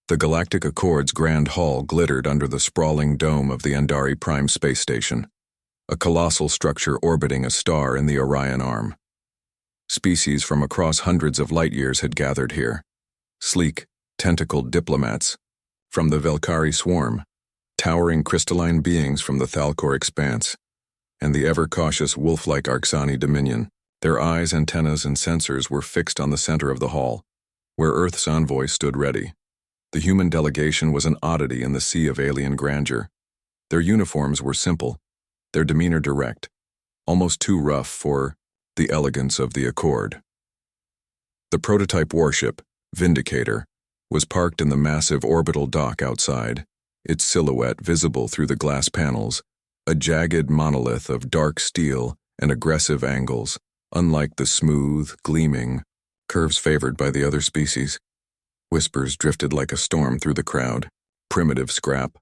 The Galactic Accord's grand hall glittered under the sprawling dome of the Andari Prime space station, a colossal structure orbiting a star in the Orion Arm. Species from across hundreds of light-years had gathered here. Sleek, tentacled diplomats from the Velkari swarm, towering crystalline beings from the Thalkor expanse, and the ever-cautious wolf-like Arxani dominion. Their eyes, antennas, and sensors were fixed on the center of the hall, where Earth's envoy stood ready. The human delegation was an oddity in the sea of alien grandeur. Their uniforms were simple, their demeanor direct, almost too rough for the elegance of the Accord. The prototype warship, Vindicator, was parked in the massive orbital dock outside, its silhouette visible through the glass panels, a jagged monolith of dark steel and aggressive angles, unlike the smooth, gleaming curves favored by the other species. Whispers drifted like a storm through the crowd. Primitive scrap.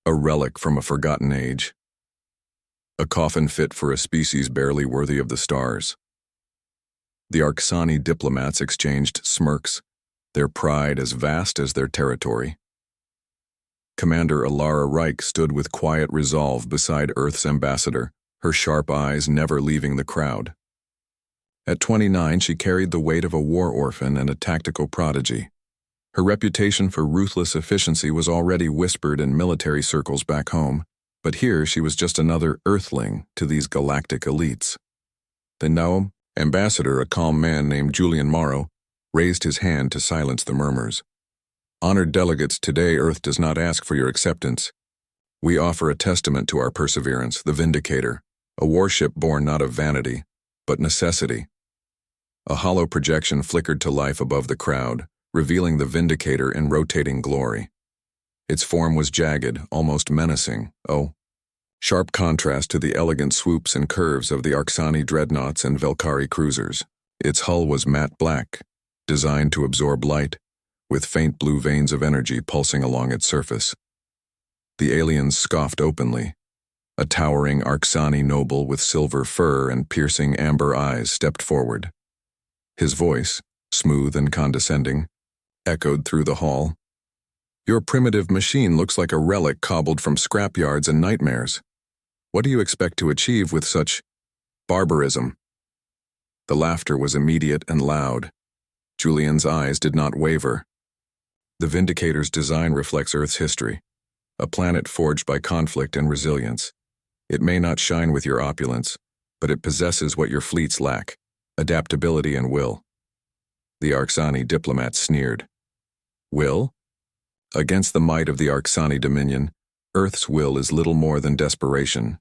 A relic from a forgotten age. A coffin fit for a species barely worthy of the stars. The Arxani diplomats exchanged smirks, their pride as vast as their territory. Commander Alara Reich stood with quiet resolve beside Earth's ambassador, her sharp eyes never leaving the crowd. At 29, she carried the weight of a war orphan and a tactical prodigy. Her reputation for ruthless efficiency was already whispered in military circles back home, but here she was just another Earthling to these galactic elites. The Naum ambassador, a calm man named Julian Morrow, raised his hand to silence the murmurs. Honored delegates, today Earth does not ask for your acceptance. We offer a testament to our perseverance, the Vindicator, a warship born not of vanity, but necessity. A hollow projection flickered to life above the crowd, revealing the Vindicator in rotating glory. Its form was jagged, almost menacing, sharp contrast to the elegant swoops and curves of the Arxani dreadnoughts and Velkari cruisers. Its hull was matte black, designed to absorb light, with faint blue veins of energy pulsing along its surface. The aliens scoffed openly. A towering Arxani noble with silver fur and piercing amber eyes stepped forward. His voice, smooth and condescending, echoed through the hall. Your primitive machine looks like a relic cobbled from scrapyards and nightmares. What do you expect to achieve with such barbarism? The laughter was immediate and loud. Julian's eyes did not waver. The Vindicator's design reflects Earth's history, a planet forged by conflict and resilience. It may not shine with your opulence, but it possesses what your fleets lack: adaptability and will. The Arxani diplomat sneered. Will? Against the might of the Arxani dominion, Earth's will is little more than desperation.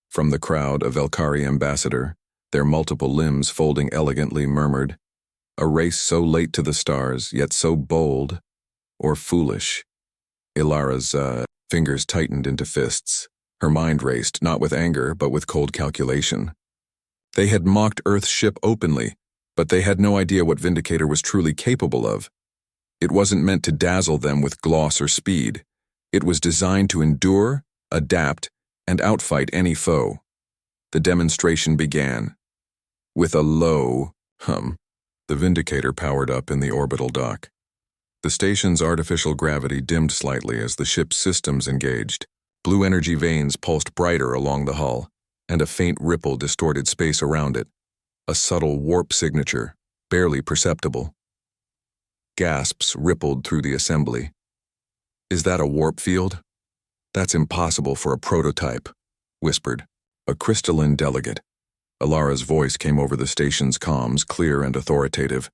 From the crowd, a Velkari ambassador, their multiple limbs folding elegantly, murmured, a race so late to the stars, yet so bold, or foolish. Ilara's fingers tightened into fists. Her mind raced, not with anger, but with cold calculation. They had mocked Earth's ship openly, but they had no idea what Vindicator was truly capable of. It wasn't meant to dazzle them with gloss or speed. It was designed to endure, adapt, and outfight any foe. The demonstration began. With a low hum, the Vindicator powered up in the orbital dock. The station's artificial gravity dimmed slightly as the ship's systems engaged. Blue energy veins pulsed brighter along the hull, and a faint ripple distorted space around it. A subtle warp signature, barely perceptible. Gasps rippled through the assembly. Is that a warp field? That's impossible for a prototype, whispered a crystalline delegate. Alara's voice came over the station's comms, clear and authoritative.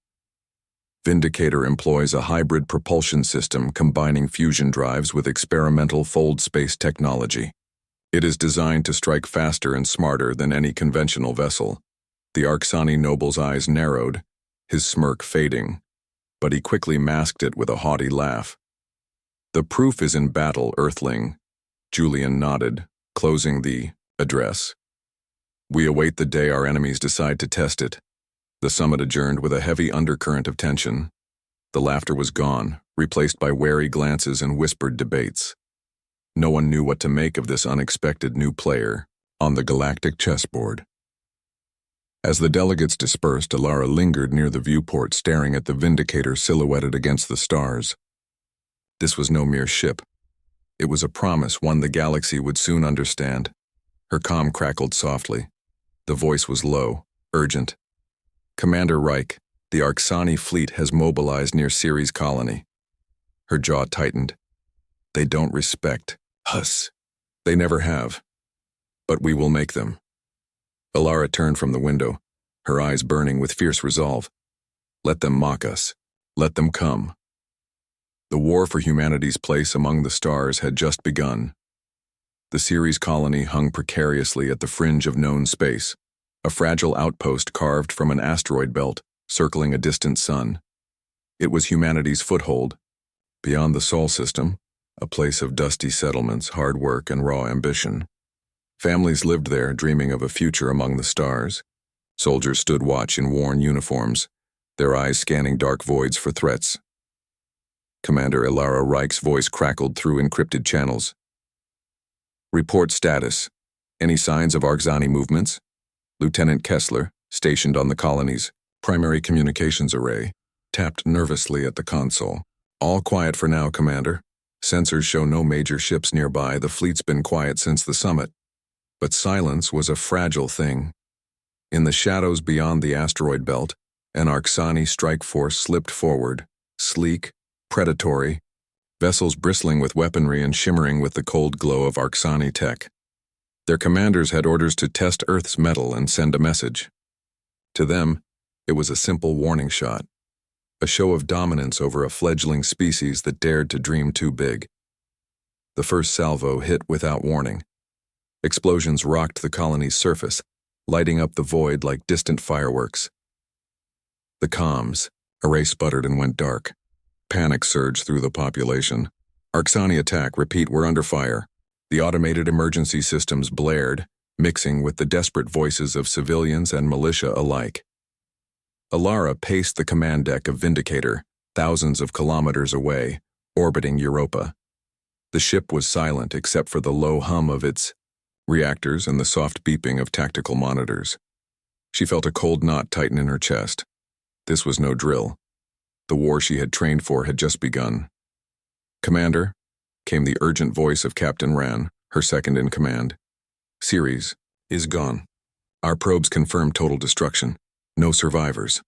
Vindicator employs a hybrid propulsion system combining fusion drives with experimental fold space technology. It is designed to strike faster and smarter than any conventional vessel. The Arxani noble's eyes narrowed, his smirk fading, but he quickly masked it with a haughty laugh. The proof is in battle, Earthling. Julian nodded, closing the address. We await the day our enemies decide to test it. The summit adjourned with a heavy undercurrent of tension. The laughter was gone, replaced by wary glances and whispered debates. No one knew what to make of this unexpected new player on the galactic chessboard. As the delegates dispersed, Alara lingered near the viewport, staring at the Vindicator silhouetted against the stars. This was no mere ship. It was a promise, one the galaxy would soon understand. Her comm crackled softly. The voice was low, urgent. Commander Reich, the Arxani fleet has mobilized near Ceres colony. Her jaw tightened. They don't respect us. They never have. But we will make them. Alara turned from the window, her eyes burning with fierce resolve. Let them mock us. Let them come. The war for humanity's place among the stars had just begun. The Ceres colony hung precariously at the fringe of known space, a fragile outpost carved from an asteroid belt circling a distant sun. It was humanity's foothold. Beyond the Sol system, a place of dusty settlements, hard work, and raw ambition. Families lived there, dreaming of a future among the stars. Soldiers stood watch in worn uniforms, their eyes scanning dark voids for threats. Commander Alara Reich's voice crackled through encrypted channels. Report status. Any signs of Arxani movements? Lieutenant Kessler, stationed on the colony's primary communications array, tapped nervously at the console. All quiet for now, Commander. Sensors show no major ships nearby. The fleet's been quiet since the summit. But silence was a fragile thing. In the shadows beyond the asteroid belt, an Arxani strike force slipped forward, sleek, predatory, vessels bristling with weaponry and shimmering with the cold glow of Arxani tech. Their commanders had orders to test Earth's metal and send a message. To them, it was a simple warning shot, a show of dominance over a fledgling species that dared to dream too big. The first salvo hit without warning. Explosions rocked the colony's surface, lighting up the void like distant fireworks. The comms, array sputtered and went dark. Panic surged through the population. Arxani attack, repeat, we're under fire. The automated emergency systems blared, mixing with the desperate voices of civilians and militia alike. Alara paced the command deck of Vindicator, thousands of kilometers away, orbiting Europa. The ship was silent except for the low hum of its reactors and the soft beeping of tactical monitors. She felt a cold knot tighten in her chest. This was no drill. The war she had trained for had just begun. Commander, came the urgent voice of Captain Ran, her second in command. Ceres is gone. Our probes confirm total destruction. No survivors.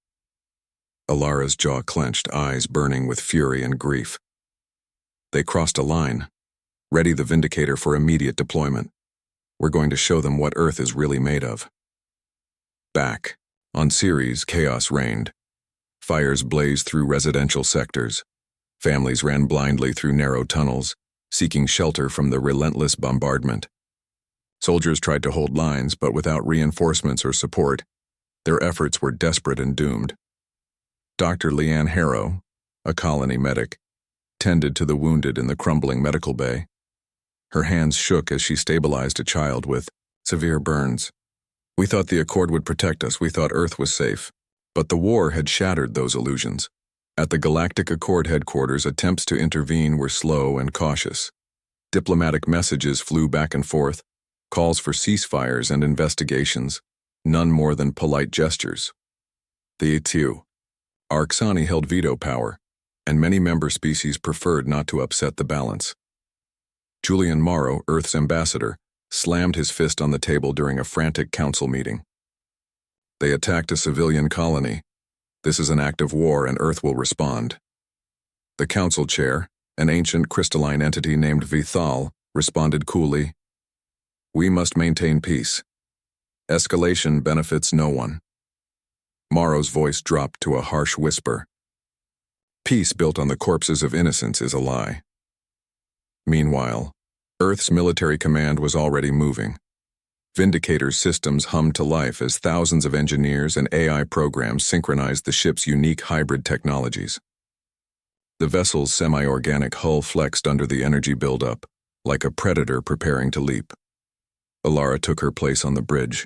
Alara's jaw clenched, eyes burning with fury and grief. They crossed a line. Ready the Vindicator for immediate deployment. We're going to show them what Earth is really made of. Back, on Ceres, chaos reigned. Fires blazed through residential sectors. Families ran blindly through narrow tunnels, seeking shelter from the relentless bombardment. Soldiers tried to hold lines, but without reinforcements or support, their efforts were desperate and doomed. Dr. Leanne Harrow, a colony medic, tended to the wounded in the crumbling medical bay. Her hands shook as she stabilized a child with severe burns. We thought the Accord would protect us. We thought Earth was safe. But the war had shattered those illusions. At the Galactic Accord headquarters, attempts to intervene were slow and cautious. Diplomatic messages flew back and forth, calls for ceasefires and investigations, none more than polite gestures. The ETU, Arxani held veto power, and many member species preferred not to upset the balance. Julian Morrow, Earth's ambassador, slammed his fist on the table during a frantic council meeting. They attacked a civilian colony. This is an act of war and Earth will respond. The council chair, an ancient crystalline entity named Vithal, responded coolly, We must maintain peace. Escalation benefits no one. Morrow's voice dropped to a harsh whisper. Peace built on the corpses of innocents is a lie. Meanwhile, Earth's military command was already moving. Vindicator's systems hummed to life as thousands of engineers and AI programs synchronized the ship's unique hybrid technologies. The vessel's semi-organic hull flexed under the energy buildup, like a predator preparing to leap. Alara took her place on the bridge.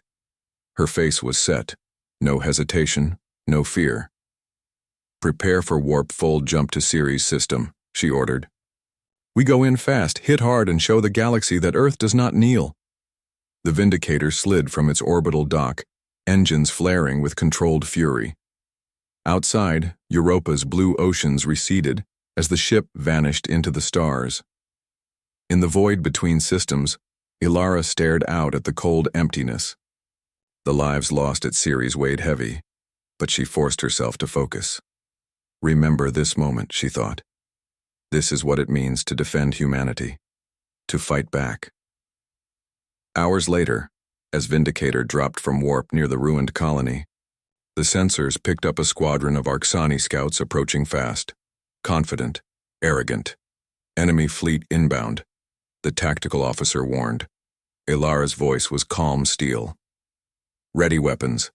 Her face was set, no hesitation, no fear. Prepare for warp full jump to Ceres system, she ordered. We go in fast, hit hard, and show the galaxy that Earth does not kneel. The Vindicator slid from its orbital dock, engines flaring with controlled fury. Outside, Europa's blue oceans receded as the ship vanished into the stars. In the void between systems, Ilara stared out at the cold emptiness. The lives lost at Ceres weighed heavy, but she forced herself to focus. Remember this moment, she thought. This is what it means to defend humanity, to fight back. Hours later, as Vindicator dropped from warp near the ruined colony, the sensors picked up a squadron of Arxani scouts approaching fast, confident, arrogant. Enemy fleet inbound, the tactical officer warned. Ilara's voice was calm steel. Ready weapons.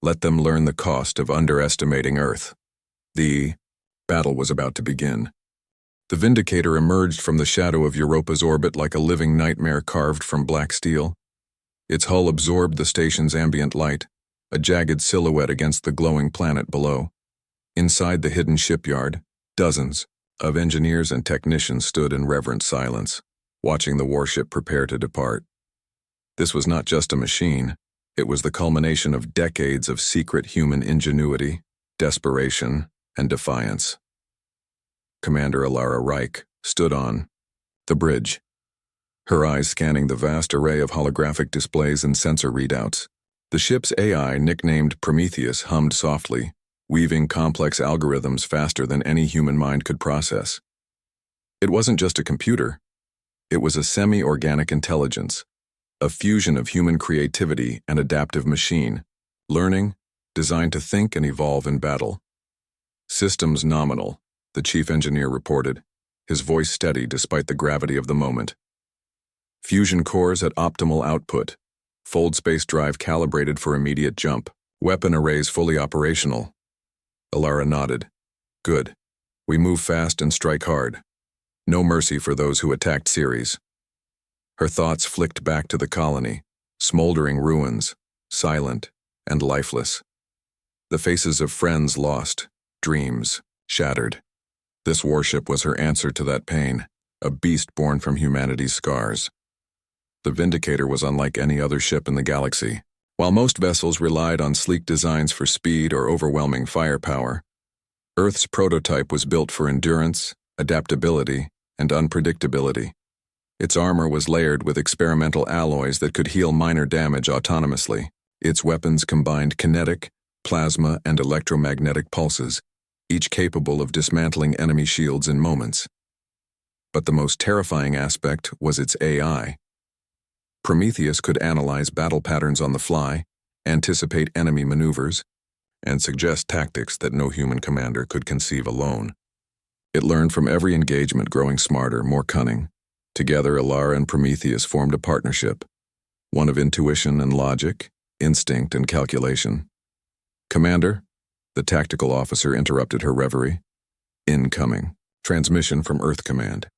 Let them learn the cost of underestimating Earth. The battle was about to begin. The Vindicator emerged from the shadow of Europa's orbit like a living nightmare carved from black steel. Its hull absorbed the station's ambient light, a jagged silhouette against the glowing planet below. Inside the hidden shipyard, dozens of engineers and technicians stood in reverent silence, watching the warship prepare to depart. This was not just a machine. It was the culmination of decades of secret human ingenuity, desperation, and defiance. Commander Ilara Reich stood on the bridge, her eyes scanning the vast array of holographic displays and sensor readouts. The ship's AI, nicknamed Prometheus, hummed softly, weaving complex algorithms faster than any human mind could process. It wasn't just a computer. It was a semi-organic intelligence, a fusion of human creativity and adaptive machine, learning, designed to think and evolve in battle. Systems nominal, the chief engineer reported, his voice steady despite the gravity of the moment. Fusion cores at optimal output, fold space drive calibrated for immediate jump, weapon arrays fully operational. Ilara nodded. Good. We move fast and strike hard. No mercy for those who attacked Ceres. Her thoughts flicked back to the colony, smoldering ruins, silent and lifeless. The faces of friends lost, dreams shattered. This warship was her answer to that pain, a beast born from humanity's scars. The Vindicator was unlike any other ship in the galaxy. While most vessels relied on sleek designs for speed or overwhelming firepower, Earth's prototype was built for endurance, adaptability, and unpredictability. Its armor was layered with experimental alloys that could heal minor damage autonomously. Its weapons combined kinetic, plasma, and electromagnetic pulses, each capable of dismantling enemy shields in moments. But the most terrifying aspect was its AI. Prometheus could analyze battle patterns on the fly, anticipate enemy maneuvers, and suggest tactics that no human commander could conceive alone. It learned from every engagement, growing smarter, more cunning. Together, Ilara and Prometheus formed a partnership, one of intuition and logic, instinct and calculation. Commander, the tactical officer interrupted her reverie. Incoming. Transmission from Earth Command.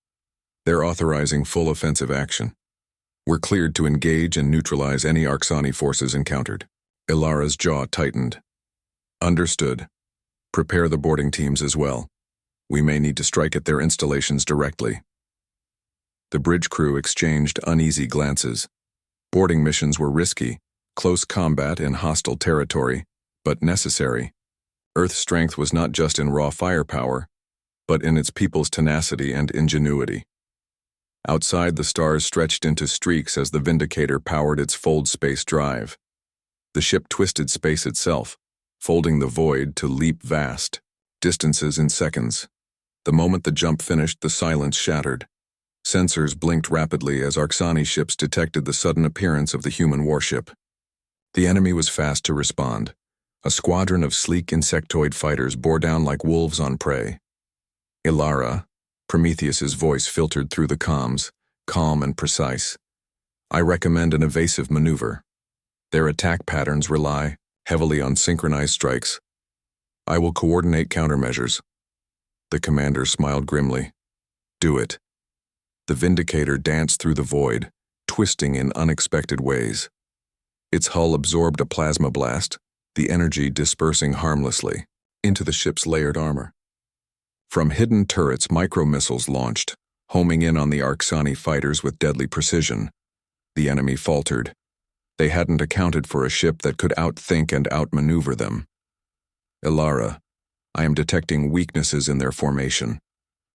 They're authorizing full offensive action. We're cleared to engage and neutralize any Arxani forces encountered. Ilara's jaw tightened. Understood. Prepare the boarding teams as well. We may need to strike at their installations directly. The bridge crew exchanged uneasy glances. Boarding missions were risky, close combat in hostile territory, but necessary. Earth's strength was not just in raw firepower, but in its people's tenacity and ingenuity. Outside, the stars stretched into streaks as the Vindicator powered its fold space drive. The ship twisted space itself, folding the void to leap vast, distances in seconds. The moment the jump finished, the silence shattered. Sensors blinked rapidly as Arxani ships detected the sudden appearance of the human warship. The enemy was fast to respond. A squadron of sleek insectoid fighters bore down like wolves on prey. Ilara, Prometheus's voice filtered through the comms, calm and precise. I recommend an evasive maneuver. Their attack patterns rely heavily on synchronized strikes. I will coordinate countermeasures. The commander smiled grimly. Do it. The Vindicator danced through the void, twisting in unexpected ways. Its hull absorbed a plasma blast, the energy dispersing harmlessly into the ship's layered armor. From hidden turrets, micro-missiles launched, homing in on the Arxani fighters with deadly precision. The enemy faltered. They hadn't accounted for a ship that could outthink and outmaneuver them. Ilara, I am detecting weaknesses in their formation.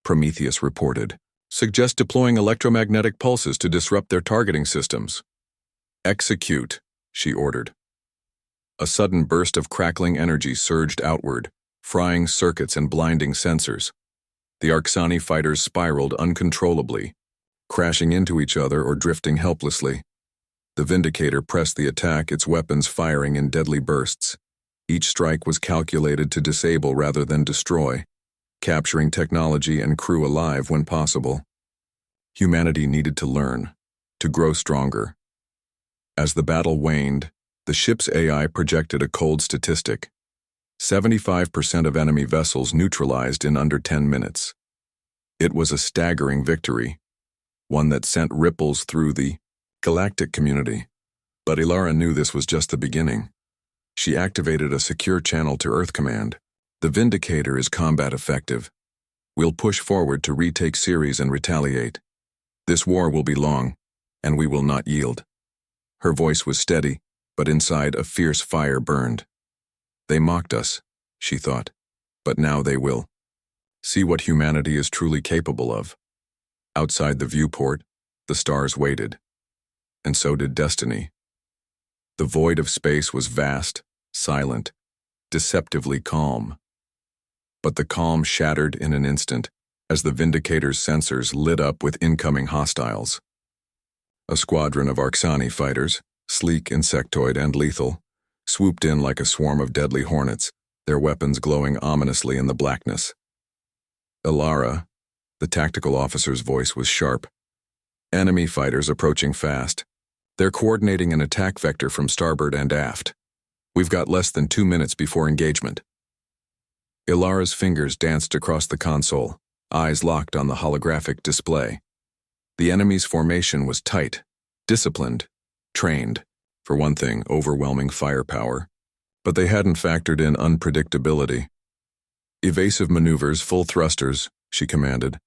Prometheus reported. Suggest deploying electromagnetic pulses to disrupt their targeting systems. Execute, she ordered. A sudden burst of crackling energy surged outward, frying circuits and blinding sensors. The Arcsani fighters spiraled uncontrollably, crashing into each other or drifting helplessly. The Vindicator pressed the attack, its weapons firing in deadly bursts. Each strike was calculated to disable rather than destroy, capturing technology and crew alive when possible. Humanity needed to learn, to grow stronger. As the battle waned, the ship's AI projected a cold statistic. 75% of enemy vessels neutralized in under 10 minutes. It was a staggering victory, one that sent ripples through the Galactic community. But Ilara knew this was just the beginning. She activated a secure channel to Earth Command. The Vindicator is combat effective. We'll push forward to retake Ceres and retaliate. This war will be long, and we will not yield. Her voice was steady, but inside a fierce fire burned. They mocked us, she thought, but now they will. See what humanity is truly capable of. Outside the viewport, the stars waited. And so did destiny. The void of space was vast, silent, deceptively calm. But the calm shattered in an instant as the Vindicator's sensors lit up with incoming hostiles. A squadron of Arcsani fighters, sleek, insectoid, and lethal, swooped in like a swarm of deadly hornets, their weapons glowing ominously in the blackness. Ilara, the tactical officer's voice was sharp. Enemy fighters approaching fast. They're coordinating an attack vector from starboard and aft. We've got less than 2 minutes before engagement. Ilara's fingers danced across the console, eyes locked on the holographic display. The enemy's formation was tight, disciplined, trained, for one thing, overwhelming firepower. But they hadn't factored in unpredictability. Evasive maneuvers, full thrusters, she commanded.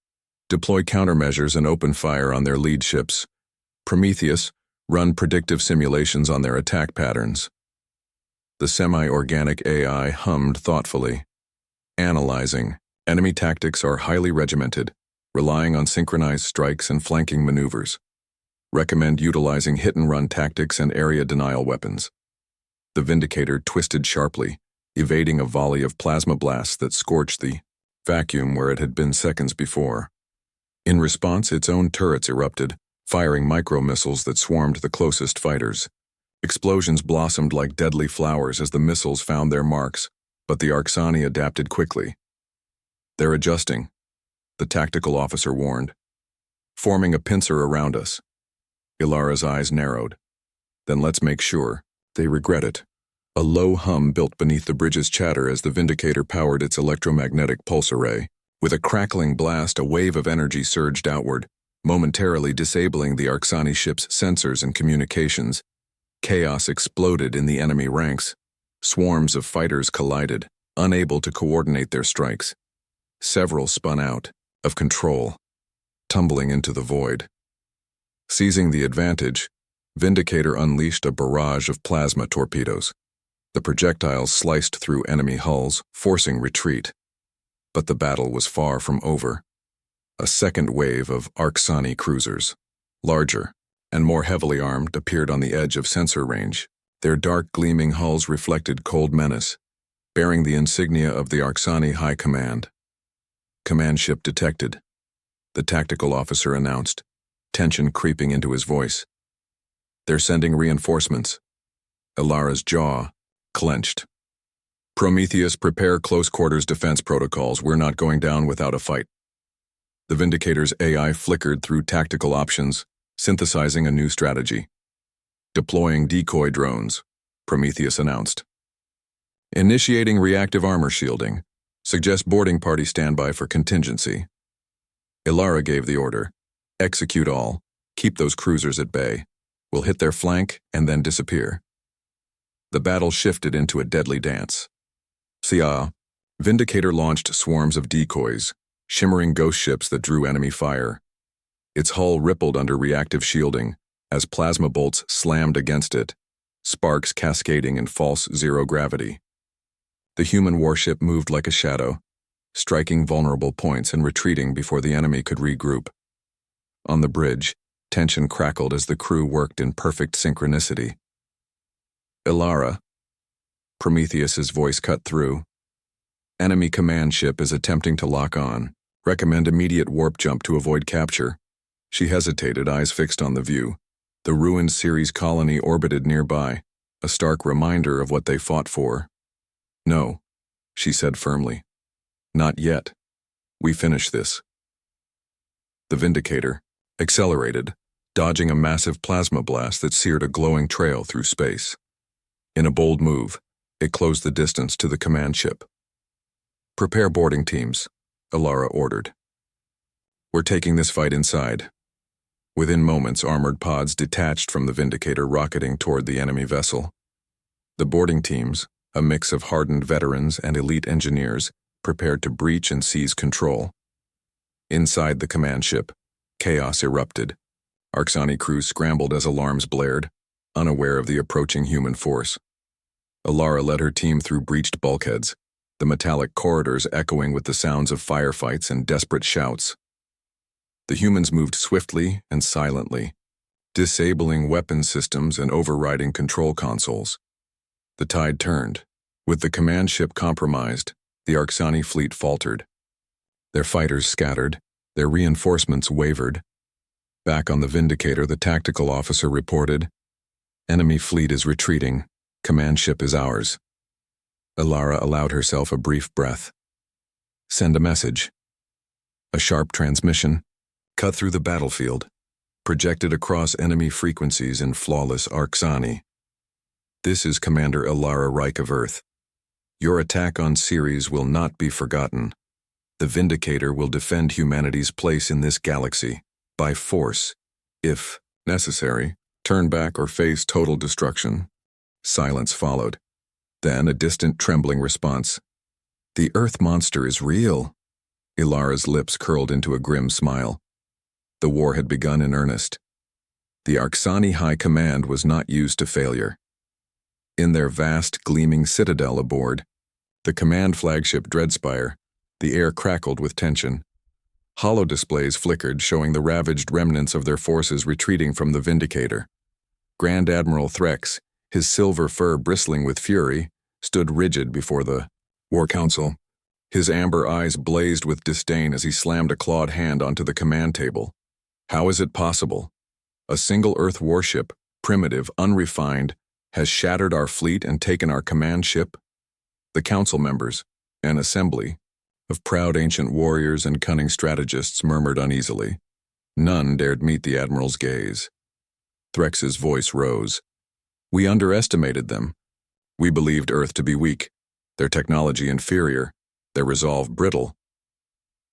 Deploy countermeasures and open fire on their lead ships. Prometheus, run predictive simulations on their attack patterns. The semi-organic AI hummed thoughtfully. Analyzing. Enemy tactics are highly regimented, relying on synchronized strikes and flanking maneuvers. Recommend utilizing hit-and-run tactics and area denial weapons. The Vindicator twisted sharply, evading a volley of plasma blasts that scorched the vacuum where it had been seconds before. In response, its own turrets erupted, firing micro-missiles that swarmed the closest fighters. Explosions blossomed like deadly flowers as the missiles found their marks, but the Arcsani adapted quickly. They're adjusting, the tactical officer warned. Forming a pincer around us. Ilara's eyes narrowed. Then let's make sure. They regret it. A low hum built beneath the bridge's chatter as the Vindicator powered its electromagnetic pulse array. With a crackling blast, a wave of energy surged outward, momentarily disabling the Arcsani ship's sensors and communications. Chaos exploded in the enemy ranks. Swarms of fighters collided, unable to coordinate their strikes. Several spun out, of control, tumbling into the void. Seizing the advantage, Vindicator unleashed a barrage of plasma torpedoes. The projectiles sliced through enemy hulls, forcing retreat. But the battle was far from over. A second wave of Arcsani cruisers, larger and more heavily armed, appeared on the edge of sensor range. Their dark gleaming hulls reflected cold menace, bearing the insignia of the Arcsani High Command. Command ship detected, the tactical officer announced, tension creeping into his voice. They're sending reinforcements. Ilara's jaw clenched. Prometheus, prepare close quarters defense protocols. We're not going down without a fight. The Vindicator's AI flickered through tactical options, synthesizing a new strategy. Deploying decoy drones, Prometheus announced. Initiating reactive armor shielding. Suggest boarding party standby for contingency. Ilara gave the order. Execute all. Keep those cruisers at bay. We'll hit their flank and then disappear. The battle shifted into a deadly dance. Sia, Vindicator launched swarms of decoys, shimmering ghost ships that drew enemy fire. Its hull rippled under reactive shielding as plasma bolts slammed against it, sparks cascading in false zero gravity. The human warship moved like a shadow, striking vulnerable points and retreating before the enemy could regroup. On the bridge, tension crackled as the crew worked in perfect synchronicity. "Ilara," Prometheus's voice cut through. "Enemy command ship is attempting to lock on. Recommend immediate warp jump to avoid capture." She hesitated, eyes fixed on the view. The ruined Ceres colony orbited nearby, a stark reminder of what they fought for. "No," she said firmly. "Not yet. We finish this." The Vindicator accelerated, dodging a massive plasma blast that seared a glowing trail through space. In a bold move, it closed the distance to the command ship. "Prepare boarding teams," Ilara ordered. "We're taking this fight inside." Within moments, armored pods detached from the Vindicator, rocketing toward the enemy vessel. The boarding teams, a mix of hardened veterans and elite engineers, prepared to breach and seize control. Inside the command ship, chaos erupted. Arxani crews scrambled as alarms blared, unaware of the approaching human force. Ilara led her team through breached bulkheads, the metallic corridors echoing with the sounds of firefights and desperate shouts. The humans moved swiftly and silently, disabling weapon systems and overriding control consoles. The tide turned. With the command ship compromised, the Arxani fleet faltered. Their fighters scattered, their reinforcements wavered. Back on the Vindicator, the tactical officer reported, "Enemy fleet is retreating. Command ship is ours." Ilara allowed herself a brief breath. "Send a message." A sharp transmission cut through the battlefield, projected across enemy frequencies in flawless Arxani. "This is Commander Ilara Reich of Earth. Your attack on Ceres will not be forgotten. The Vindicator will defend humanity's place in this galaxy, by force, if necessary, turn back or face total destruction." Silence followed. Then a distant trembling response. "The Earth monster is real." Ilara's lips curled into a grim smile. The war had begun in earnest. The Arxani High Command was not used to failure. In their vast, gleaming citadel aboard, the command flagship Dreadspire, the air crackled with tension. Holodisplays flickered, showing the ravaged remnants of their forces retreating from the Vindicator. Grand Admiral Threx, his silver fur bristling with fury, stood rigid before the War Council. His amber eyes blazed with disdain as he slammed a clawed hand onto the command table. How is it possible? A single Earth warship, primitive, unrefined, has shattered our fleet and taken our command ship? The council members, an assembly of proud ancient warriors and cunning strategists, murmured uneasily. None dared meet the Admiral's gaze. Threx's voice rose. "We underestimated them. We believed Earth to be weak, their technology inferior, their resolve brittle.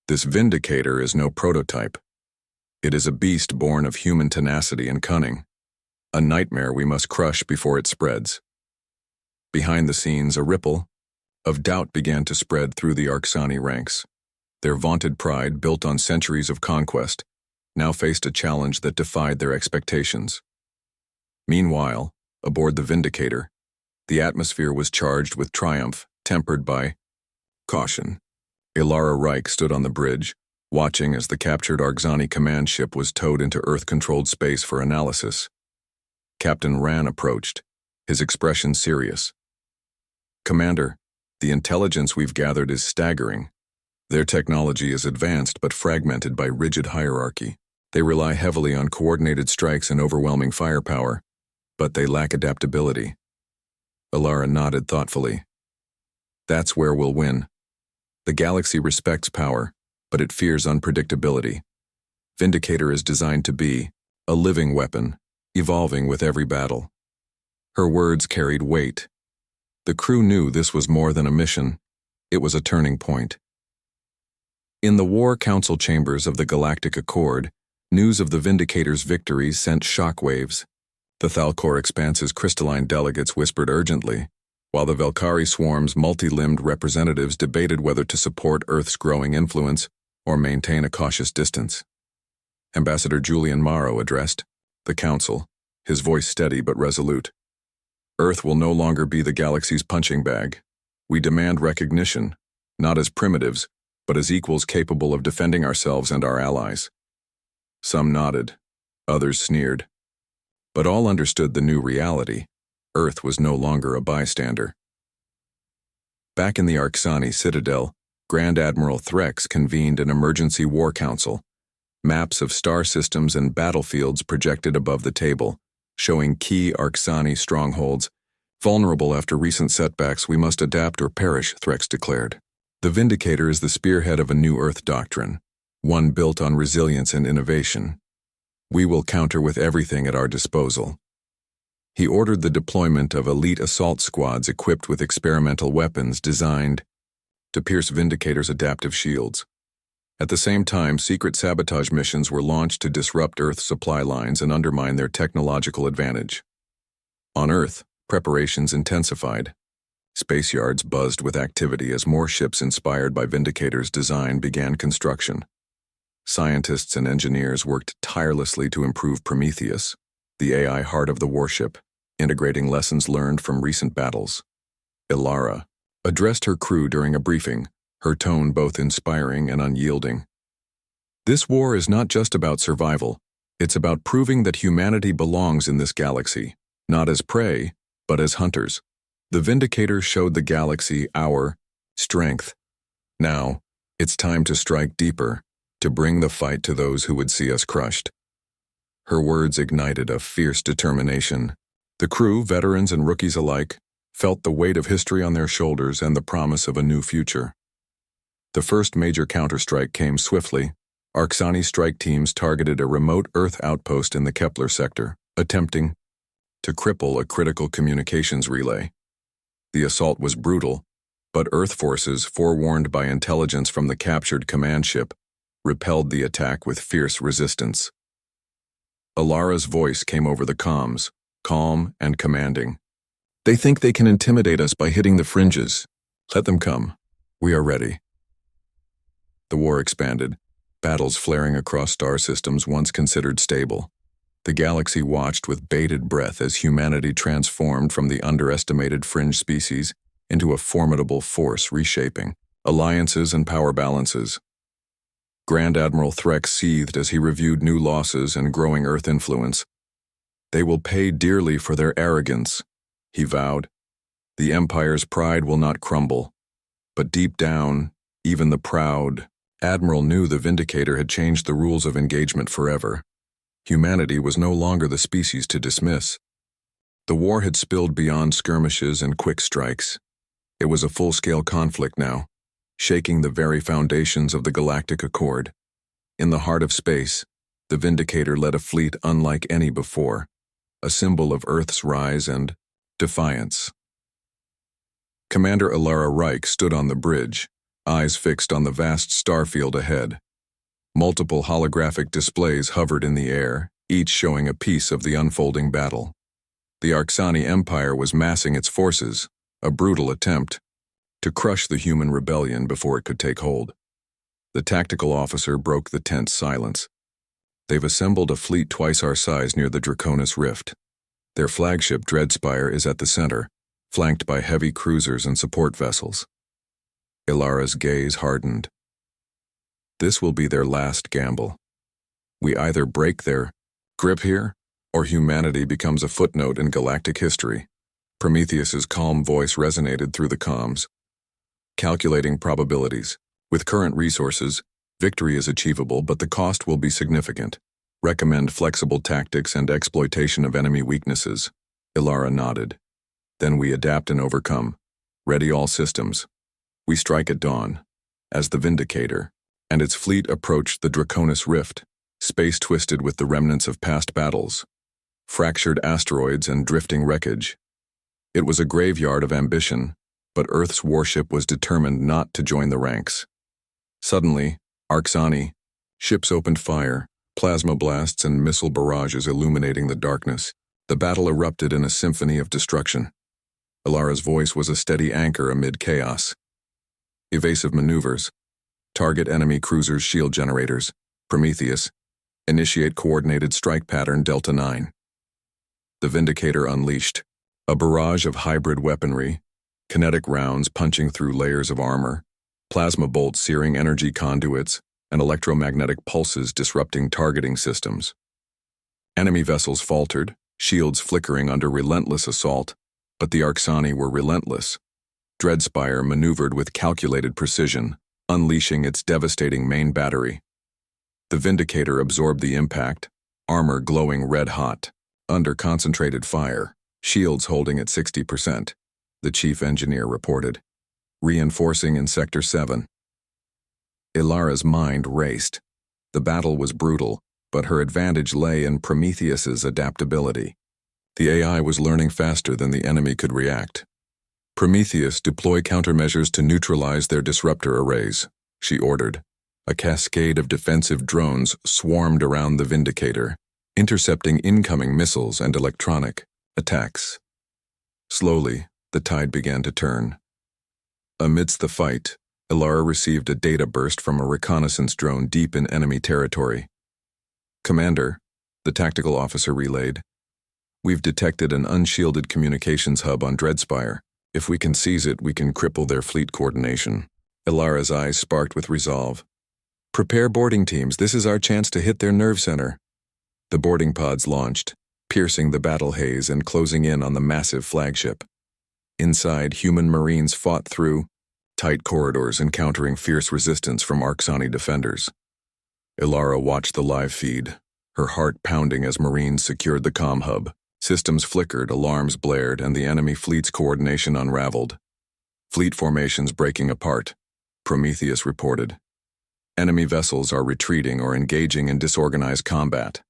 This Vindicator is no prototype. It is a beast born of human tenacity and cunning, a nightmare we must crush before it spreads." Behind the scenes, a ripple of doubt began to spread through the Arxani ranks. Their vaunted pride, built on centuries of conquest, now faced a challenge that defied their expectations. Meanwhile, aboard the Vindicator, the atmosphere was charged with triumph, tempered by caution. Ilara Reich stood on the bridge, watching as the captured Arxani command ship was towed into Earth-controlled space for analysis. Captain Ran approached, his expression serious. "Commander, the intelligence we've gathered is staggering. Their technology is advanced but fragmented by rigid hierarchy. They rely heavily on coordinated strikes and overwhelming firepower, but they lack adaptability." Ilara nodded thoughtfully. "That's where we'll win. The galaxy respects power, but it fears unpredictability. Vindicator is designed to be a living weapon, evolving with every battle." Her words carried weight. The crew knew this was more than a mission. It was a turning point. In the War Council chambers of the Galactic Accord, news of the Vindicator's victories sent shockwaves. The Thalcor Expanse's crystalline delegates whispered urgently, while the Velkari Swarm's multi-limbed representatives debated whether to support Earth's growing influence or maintain a cautious distance. Ambassador Julian Morrow addressed the Council, his voice steady but resolute. "Earth will no longer be the galaxy's punching bag. We demand recognition, not as primitives, but as equals capable of defending ourselves and our allies. Some nodded, others sneered. But all understood the new reality. Earth was no longer a bystander. Back in the Arxani Citadel, Grand Admiral Threx convened an emergency war council. Maps of star systems and battlefields projected above the table, showing key Arxani strongholds. Vulnerable after recent setbacks, we must adapt or perish, Threx declared. The Vindicator is the spearhead of a new Earth doctrine, one built on resilience and innovation. We will counter with everything at our disposal. He ordered the deployment of elite assault squads equipped with experimental weapons designed to pierce Vindicator's adaptive shields. At the same time, secret sabotage missions were launched to disrupt Earth's supply lines and undermine their technological advantage. On Earth, preparations intensified. Space yards buzzed with activity as more ships inspired by Vindicator's design began construction. Scientists and engineers worked tirelessly to improve Prometheus, the AI heart of the warship, integrating lessons learned from recent battles. Ilara addressed her crew during a briefing, her tone both inspiring and unyielding. This war is not just about survival, it's about proving that humanity belongs in this galaxy, not as prey, but as hunters. The Vindicator showed the galaxy our strength. Now, it's time to strike deeper, to bring the fight to those who would see us crushed. Her words ignited a fierce determination. The crew, veterans and rookies alike, felt the weight of history on their shoulders and the promise of a new future. The first major counterstrike came swiftly. Arxani strike teams targeted a remote Earth outpost in the Kepler sector, attempting to cripple a critical communications relay. The assault was brutal, but Earth forces, forewarned by intelligence from the captured command ship, repelled the attack with fierce resistance. Ilara's voice came over the comms, calm and commanding. They think they can intimidate us by hitting the fringes. Let them come. We are ready. The war expanded, battles flaring across star systems once considered stable. The galaxy watched with bated breath as humanity transformed from the underestimated fringe species into a formidable force reshaping alliances and power balances. Grand Admiral Threx seethed as he reviewed new losses and growing Earth influence. They will pay dearly for their arrogance, he vowed. The Empire's pride will not crumble. But deep down, even the proud Admiral knew the Vindicator had changed the rules of engagement forever. Humanity was no longer the species to dismiss. The war had spilled beyond skirmishes and quick strikes. It was a full-scale conflict now, shaking the very foundations of the Galactic Accord. In the heart of space, the Vindicator led a fleet unlike any before, a symbol of Earth's rise and defiance. Commander Ilara Reich stood on the bridge, eyes fixed on the vast starfield ahead. Multiple holographic displays hovered in the air, each showing a piece of the unfolding battle. The Arxani Empire was massing its forces, a brutal attempt to crush the human rebellion before it could take hold. The tactical officer broke the tense silence. They've assembled a fleet twice our size near the Draconis Rift. Their flagship Dreadspire is at the center, flanked by heavy cruisers and support vessels. Ilara's gaze hardened. This will be their last gamble. We either break their grip here, or humanity becomes a footnote in galactic history. Prometheus's calm voice resonated through the comms. Calculating probabilities. With current resources, victory is achievable, but the cost will be significant. Recommend flexible tactics and exploitation of enemy weaknesses. Ilara nodded. Then we adapt and overcome. Ready all systems. We strike at dawn. As the Vindicator and its fleet approached the Draconis Rift, space twisted with the remnants of past battles, fractured asteroids and drifting wreckage. It was a graveyard of ambition, but Earth's warship was determined not to join the ranks. Suddenly, Arxani, ships opened fire, plasma blasts and missile barrages illuminating the darkness. The battle erupted in a symphony of destruction. Ilara's voice was a steady anchor amid chaos. Evasive maneuvers. Target enemy cruisers' shield generators. Prometheus. Initiate coordinated strike pattern Delta 9. The Vindicator unleashed. A barrage of hybrid weaponry, kinetic rounds punching through layers of armor, plasma bolts searing energy conduits, and electromagnetic pulses disrupting targeting systems. Enemy vessels faltered, shields flickering under relentless assault, but the Arcsani were relentless. Dreadspire maneuvered with calculated precision, unleashing its devastating main battery. The Vindicator absorbed the impact, armor glowing red-hot, under concentrated fire, shields holding at 60%, the chief engineer reported, reinforcing in Sector 7. Ilara's mind raced. The battle was brutal, but her advantage lay in Prometheus's adaptability. The AI was learning faster than the enemy could react. Prometheus, deploy countermeasures to neutralize their disruptor arrays, she ordered. A cascade of defensive drones swarmed around the Vindicator, intercepting incoming missiles and electronic attacks. Slowly, the tide began to turn. Amidst the fight, Ilara received a data burst from a reconnaissance drone deep in enemy territory. "Commander," the tactical officer relayed, "we've detected an unshielded communications hub on Dreadspire. If we can seize it, we can cripple their fleet coordination." Ilara's eyes sparked with resolve. "Prepare boarding teams. This is our chance to hit their nerve center." The boarding pods launched, piercing the battle haze and closing in on the massive flagship. Inside, human marines fought through tight corridors, encountering fierce resistance from Arcsani defenders. Ilara watched the live feed, her heart pounding as marines secured the comm hub. Systems flickered, alarms blared, and the enemy fleet's coordination unraveled. "Fleet formations breaking apart," Prometheus reported. "Enemy vessels are retreating or engaging in disorganized combat."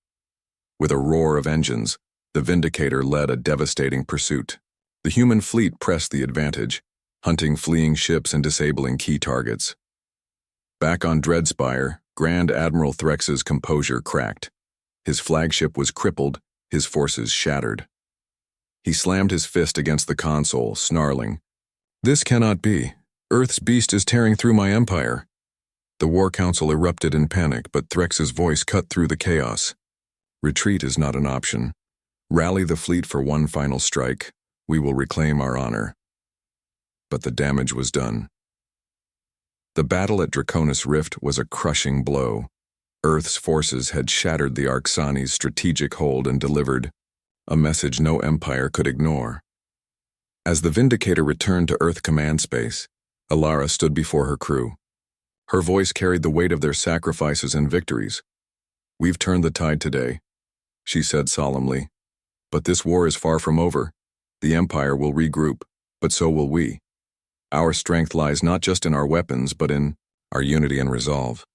With a roar of engines, the Vindicator led a devastating pursuit. The human fleet pressed the advantage, hunting fleeing ships and disabling key targets. Back on Dreadspire, Grand Admiral Threx's composure cracked. His flagship was crippled, his forces shattered. He slammed his fist against the console, snarling, "This cannot be. Earth's beast is tearing through my empire." The War Council erupted in panic, but Threx's voice cut through the chaos. "Retreat is not an option. Rally the fleet for one final strike. We will reclaim our honor." But the damage was done. The battle at Draconis Rift was a crushing blow. Earth's forces had shattered the Arcsani's strategic hold and delivered a message no empire could ignore. As the Vindicator returned to Earth command space, Ilara stood before her crew. Her voice carried the weight of their sacrifices and victories. "We've turned the tide today," she said solemnly. "But this war is far from over. The Empire will regroup, but so will we. Our strength lies not just in our weapons, but in our unity and resolve."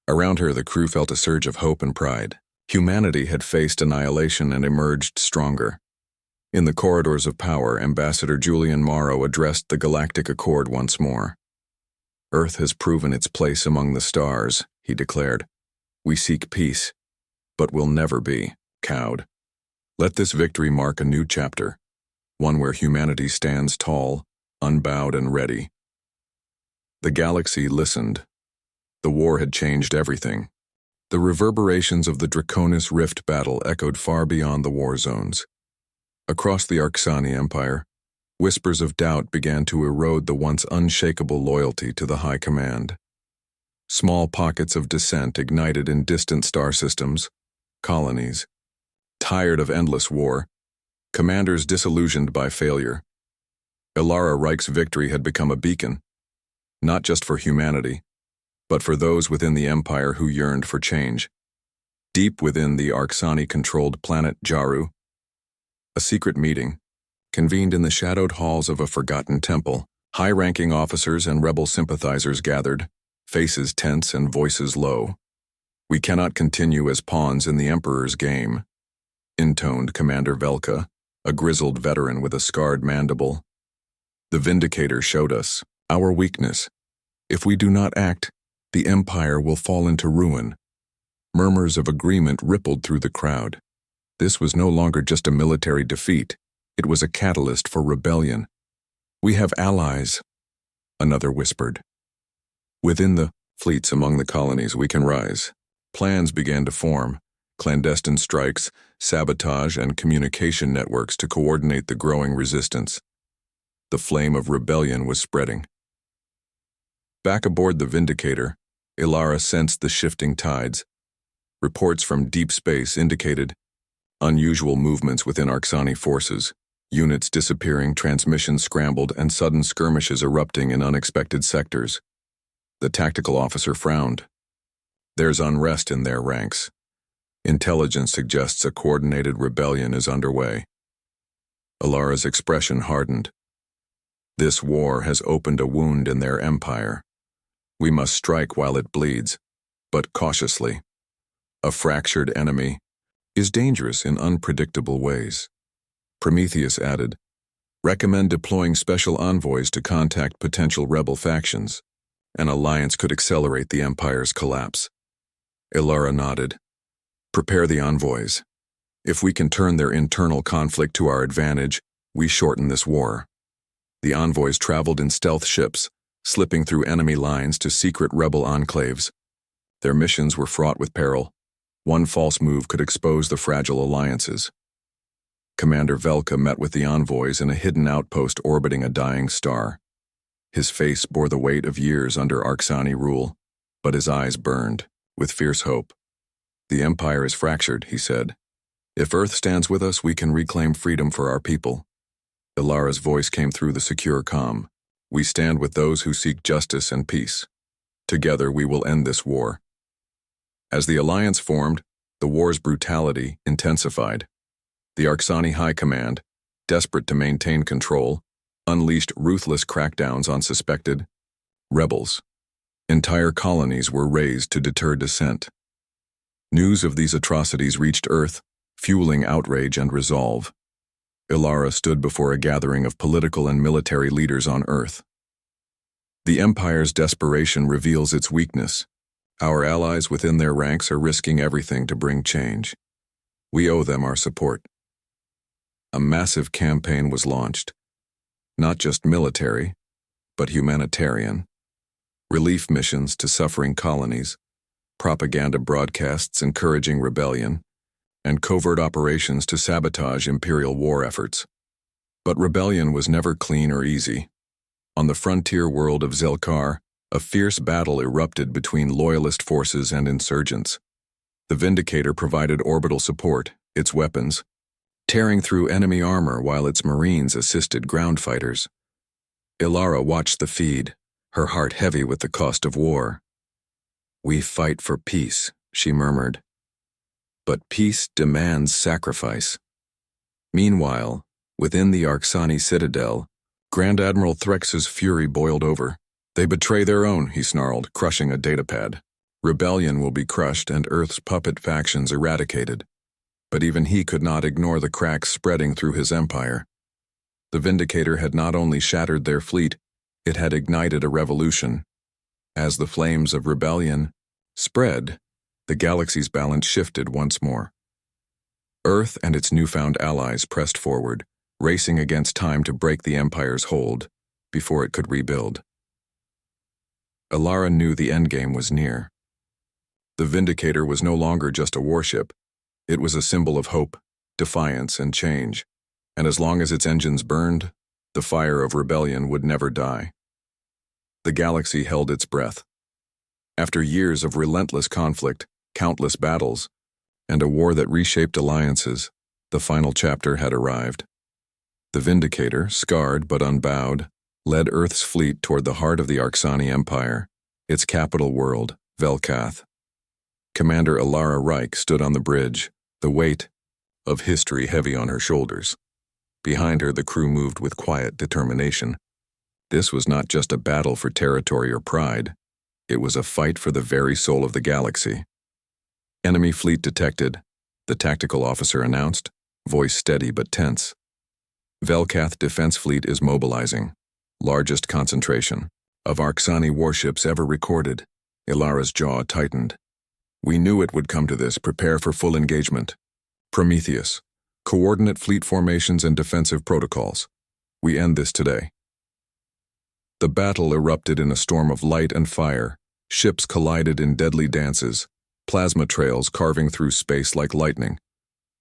Around her, the crew felt a surge of hope and pride. Humanity had faced annihilation and emerged stronger. In the corridors of power, Ambassador Julian Morrow addressed the Galactic Accord once more. "Earth has proven its place among the stars," he declared. "We seek peace, but will never be cowed. Let this victory mark a new chapter, one where humanity stands tall, unbowed and ready." The galaxy listened. The war had changed everything. The reverberations of the Draconis Rift battle echoed far beyond the war zones. Across the Arcsani Empire, whispers of doubt began to erode the once unshakable loyalty to the High Command. Small pockets of dissent ignited in distant star systems, colonies. Tired of endless war, commanders disillusioned by failure. Ilara Reich's victory had become a beacon, not just for humanity, but for those within the Empire who yearned for change. Deep within the Arcsani-controlled planet Jaru, a secret meeting, convened in the shadowed halls of a forgotten temple. High-ranking officers and rebel sympathizers gathered, faces tense and voices low. "We cannot continue as pawns in the Emperor's game," intoned Commander Velka, a grizzled veteran with a scarred mandible. "The Vindicator showed us our weakness. If we do not act, the Empire will fall into ruin." Murmurs of agreement rippled through the crowd. This was no longer just a military defeat. It was a catalyst for rebellion. "We have allies," another whispered. "Within the fleets among the colonies we can rise." Plans began to form, clandestine strikes, sabotage, and communication networks to coordinate the growing resistance. The flame of rebellion was spreading. Back aboard the Vindicator, Ilara sensed the shifting tides. Reports from deep space indicated unusual movements within Arxani forces, units disappearing, transmissions scrambled, and sudden skirmishes erupting in unexpected sectors. The tactical officer frowned. There's unrest in their ranks. Intelligence suggests a coordinated rebellion is underway. Ilara's expression hardened. This war has opened a wound in their empire. We must strike while it bleeds, but cautiously. A fractured enemy is dangerous in unpredictable ways. Prometheus added, recommend deploying special envoys to contact potential rebel factions. An alliance could accelerate the Empire's collapse. Ilara nodded. Prepare the envoys. If we can turn their internal conflict to our advantage, we shorten this war. The envoys traveled in stealth ships, slipping through enemy lines to secret rebel enclaves. Their missions were fraught with peril. One false move could expose the fragile alliances. Commander Velka met with the envoys in a hidden outpost orbiting a dying star. His face bore the weight of years under Arxani rule, but his eyes burned with fierce hope. The Empire is fractured, he said. If Earth stands with us, we can reclaim freedom for our people. Ilara's voice came through the secure comm. We stand with those who seek justice and peace. Together we will end this war. As the alliance formed, the war's brutality intensified. The Arxani High Command, desperate to maintain control, unleashed ruthless crackdowns on suspected rebels. Entire colonies were raised to deter dissent. News of these atrocities reached Earth, fueling outrage and resolve. Ilara stood before a gathering of political and military leaders on Earth. The Empire's desperation reveals its weakness. Our allies within their ranks are risking everything to bring change. We owe them our support. A massive campaign was launched. Not just military, but humanitarian. Relief missions to suffering colonies, propaganda broadcasts encouraging rebellion, and covert operations to sabotage imperial war efforts. But rebellion was never clean or easy. On the frontier world of Zelkar, a fierce battle erupted between loyalist forces and insurgents. The Vindicator provided orbital support, its weapons, tearing through enemy armor while its marines assisted ground fighters. Ilara watched the feed, her heart heavy with the cost of war. We fight for peace, she murmured. But peace demands sacrifice. Meanwhile, within the Arxani citadel, Grand Admiral Threx's fury boiled over. They betray their own, he snarled, crushing a datapad. Rebellion will be crushed and Earth's puppet factions eradicated. But even he could not ignore the cracks spreading through his empire. The Vindicator had not only shattered their fleet, it had ignited a revolution. As the flames of rebellion spread, the galaxy's balance shifted once more. Earth and its newfound allies pressed forward, racing against time to break the Empire's hold before it could rebuild. Ilara knew the endgame was near. The Vindicator was no longer just a warship. It was a symbol of hope, defiance, and change, and as long as its engines burned, the fire of rebellion would never die. The galaxy held its breath. After years of relentless conflict, countless battles, and a war that reshaped alliances, the final chapter had arrived. The Vindicator, scarred but unbowed, led Earth's fleet toward the heart of the Arxani Empire, its capital world, Velkath. Commander Ilara Reich stood on the bridge, the weight of history heavy on her shoulders. Behind her, the crew moved with quiet determination. This was not just a battle for territory or pride. It was a fight for the very soul of the galaxy. Enemy fleet detected, the tactical officer announced, voice steady but tense. Velkath Defense Fleet is mobilizing. Largest concentration of Arxani warships ever recorded. Ilara's jaw tightened. We knew it would come to this. Prepare for full engagement. Prometheus. Coordinate fleet formations and defensive protocols. We end this today. The battle erupted in a storm of light and fire. Ships collided in deadly dances, plasma trails carving through space like lightning.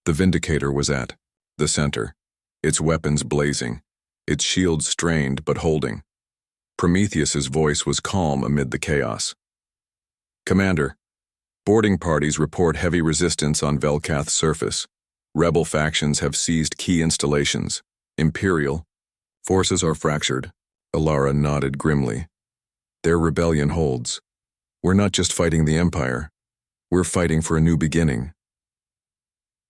The Vindicator was at the center, its weapons blazing, its shields strained but holding. Prometheus's voice was calm amid the chaos. "Commander, boarding parties report heavy resistance on Velkath's surface. Rebel factions have seized key installations. Imperial forces are fractured." Alara nodded grimly. "Their rebellion holds. We're not just fighting the Empire. We're fighting for a new beginning."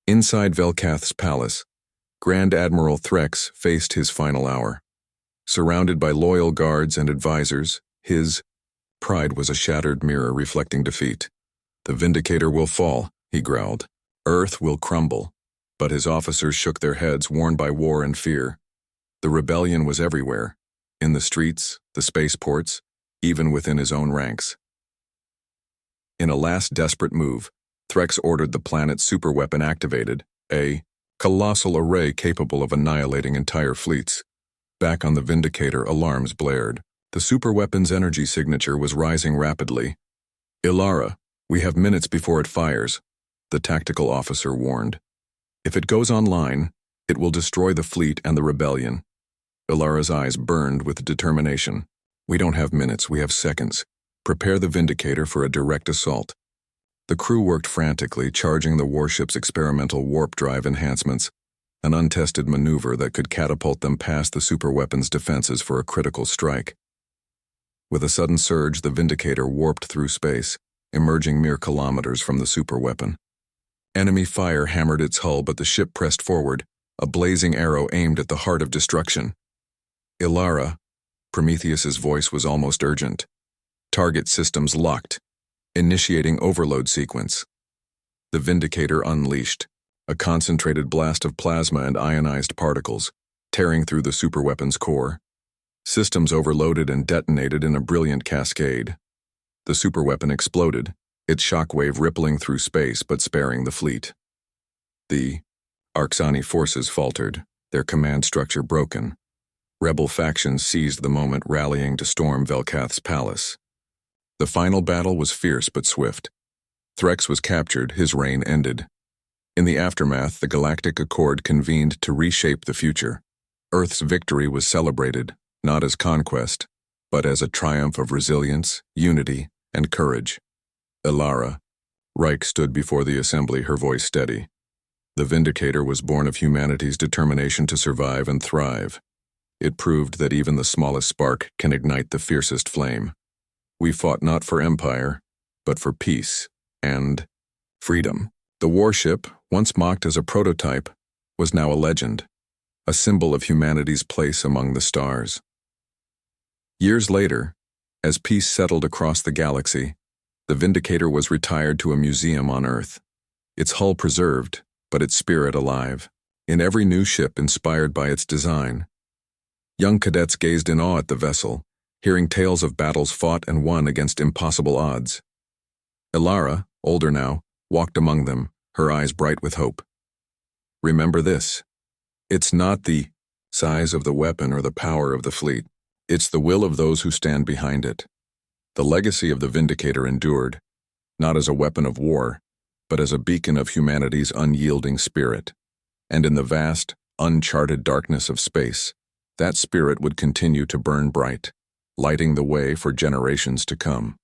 Inside Velkath's palace, Grand Admiral Threx faced his final hour. Surrounded by loyal guards and advisors, his pride was a shattered mirror reflecting defeat. "The Vindicator will fall," he growled. "Earth will crumble." But his officers shook their heads, worn by war and fear. The rebellion was everywhere, in the streets, the spaceports, even within his own ranks. In a last desperate move, Threx ordered the planet's superweapon activated, a colossal array capable of annihilating entire fleets. Back on the Vindicator, alarms blared. The superweapon's energy signature was rising rapidly. "Ilara, we have minutes before it fires," the tactical officer warned. "If it goes online, it will destroy the fleet and the rebellion." Ilara's eyes burned with determination. "We don't have minutes, we have seconds. Prepare the Vindicator for a direct assault." The crew worked frantically, charging the warship's experimental warp drive enhancements, an untested maneuver that could catapult them past the superweapon's defenses for a critical strike. With a sudden surge, the Vindicator warped through space, emerging mere kilometers from the superweapon. Enemy fire hammered its hull, but the ship pressed forward, a blazing arrow aimed at the heart of destruction. "Ilara," Prometheus's voice was almost urgent. "Target systems locked. Initiating overload sequence." The Vindicator unleashed, a concentrated blast of plasma and ionized particles, tearing through the superweapon's core. Systems overloaded and detonated in a brilliant cascade. The superweapon exploded, its shockwave rippling through space but sparing the fleet. The Arxani forces faltered, their command structure broken. Rebel factions seized the moment, rallying to storm Velkath's palace. The final battle was fierce but swift. Threx was captured, his reign ended. In the aftermath, the Galactic Accord convened to reshape the future. Earth's victory was celebrated, not as conquest, but as a triumph of resilience, unity, and courage. "Ilara," Reich stood before the assembly, her voice steady. "The Vindicator was born of humanity's determination to survive and thrive. It proved that even the smallest spark can ignite the fiercest flame. We fought not for empire, but for peace and freedom." The warship, once mocked as a prototype, was now a legend, a symbol of humanity's place among the stars. Years later, as peace settled across the galaxy, the Vindicator was retired to a museum on Earth, its hull preserved, but its spirit alive. In every new ship inspired by its design, young cadets gazed in awe at the vessel, hearing tales of battles fought and won against impossible odds. Ilara, older now, walked among them, her eyes bright with hope. "Remember this. It's not the size of the weapon or the power of the fleet. It's the will of those who stand behind it." The legacy of the Vindicator endured, not as a weapon of war, but as a beacon of humanity's unyielding spirit. And in the vast, uncharted darkness of space, that spirit would continue to burn bright, lighting the way for generations to come.